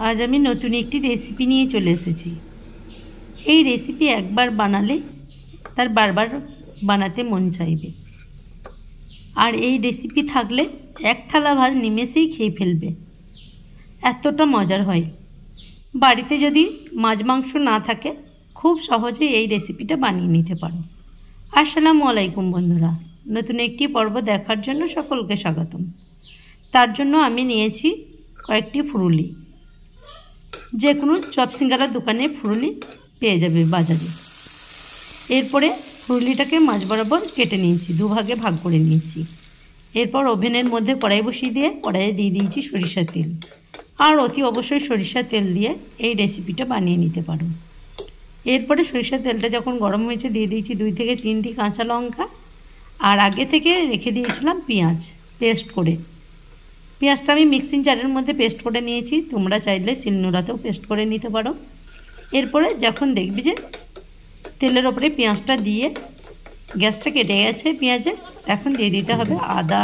আজ আমি নতুন একটি রেসিপি নিয়ে চলে এসেছি। এই রেসিপি একবার বানালে তার বারবার বানাতে মন চাইবে। আর এই রেসিপি থাকলে এক থালা ভাত নিমেষেই খেয়ে ফেলবে, এতটা মজার হয়। বাড়িতে যদি মাছ মাংস না থাকে খুব সহজেই এই রেসিপিটা বানিয়ে নিতে পারো। আসসালামু আলাইকুম বন্ধুরা, নতুন একটি পর্ব দেখার জন্য সকলকে স্বাগতম। তার জন্য আমি নিয়েছি কয়েকটি ফুরুলি। যে কোনো চপ সিঙ্গারার দোকানে ফুরুলি পেয়ে যাবে বাজারে। এরপরে ফুরুলিটাকে মাঝ বরাবর কেটে নিয়েছি, দুভাগে ভাগ করে নিয়েছি। এরপর ওভেনের মধ্যে কড়াই বসিয়ে দিয়ে কড়াইয়ে দিয়ে দিয়েছি সরিষার তেল। আর অতি অবশ্যই সরিষার তেল দিয়ে এই রেসিপিটা বানিয়ে নিতে পারো। এরপরে সরিষার তেলটা যখন গরম হয়েছে দিয়ে দিয়েছি 2 থেকে 3টি কাঁচা লঙ্কা। আর আগে থেকে রেখে দিয়েছিলাম পেঁয়াজ পেস্ট করে। পেঁয়াজটা আমি মিক্সিং জারের মধ্যে পেস্ট করে নিয়েছি, তোমরা চাইলে শিলনোড়াতেও পেস্ট করে নিতে পারো। এরপরে যখন দেখবি যে তেলের ওপরে পেঁয়াজটা দিয়ে গ্যাসটা কেটে গেছে পেঁয়াজে, এখন দিয়ে দিতে হবে আদা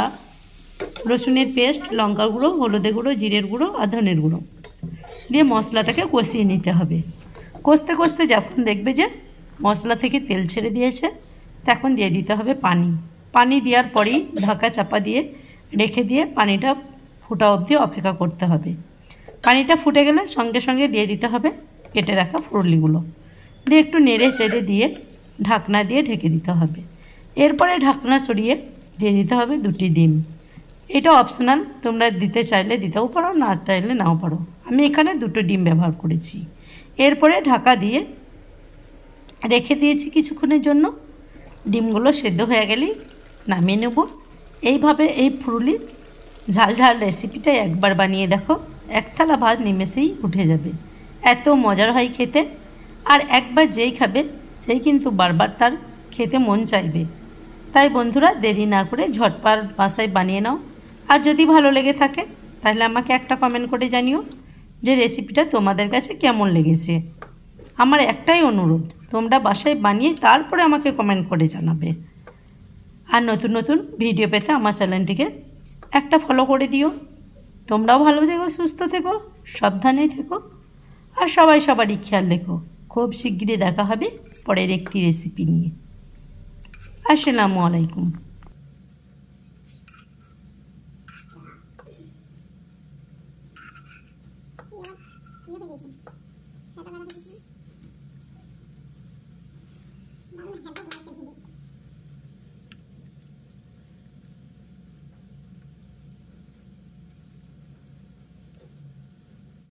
রসুনের পেস্ট, লঙ্কার গুঁড়ো, হলুদের গুঁড়ো, জিরের গুঁড়ো আর ধনের গুঁড়ো দিয়ে মশলাটাকে কষিয়ে নিতে হবে। কষতে কষতে যখন দেখবে যে মশলা থেকে তেল ছেড়ে দিয়েছে তখন দিয়ে দিতে হবে পানি। পানি দেওয়ার পরেই ঢাকা চাপা দিয়ে রেখে দিয়ে পানিটা ফোটা অবধি অপেক্ষা করতে হবে। পানিটা ফুটে গেলে সঙ্গে সঙ্গে দিয়ে দিতে হবে কেটে রাখা ফুরুলিগুলো, দিয়ে একটু নেড়ে চেড়ে দিয়ে ঢাকনা দিয়ে ঢেকে দিতে হবে। এরপরে ঢাকনা সরিয়ে দিয়ে দিতে হবে 2টি ডিম। এটা অপশনাল, তোমরা দিতে চাইলে দিতেও পারো, না চাইলে নাও পারো। আমি এখানে 2টো ডিম ব্যবহার করেছি। এরপরে ঢাকা দিয়ে রেখে দিয়েছি কিছুক্ষণের জন্য। ডিমগুলো সেদ্ধ হয়ে গেলেই নামিয়ে নেব। এইভাবে এই ফুরুলির ঝাল ঝাল রেসিপিটা একবার বানিয়ে দেখো, এক থালা ভাত নিমেষেই উঠে যাবে, এত মজার হয় খেতে। আর একবার যেই খাবে সেই কিন্তু বারবার তার খেতে মন চাইবে। তাই বন্ধুরা দেরি না করে ঝটপট বাসায় বানিয়ে নাও। আর যদি ভালো লেগে থাকে তাহলে আমাকে একটা কমেন্ট করে জানিও যে রেসিপিটা তোমাদের কাছে কেমন লেগেছে। আমার একটাই অনুরোধ, তোমরা বাসায় বানিয়ে তারপরে আমাকে কমেন্ট করে জানাবে। আর নতুন নতুন ভিডিও পেতে আমার চ্যানেলটিকে একটা ফলো করে দিও। তোমরাও ভালো থেকো, সুস্থ থেকো, সাবধানে থেকো আর সবাই সবারই খেয়াল রেখো। খুব শিগগিরই দেখা হবে পরের একটি রেসিপি নিয়ে। আসসালামু আলাইকুম। ইয়ে হয়ে গেছে সাদা বানা হয়ে গেছে।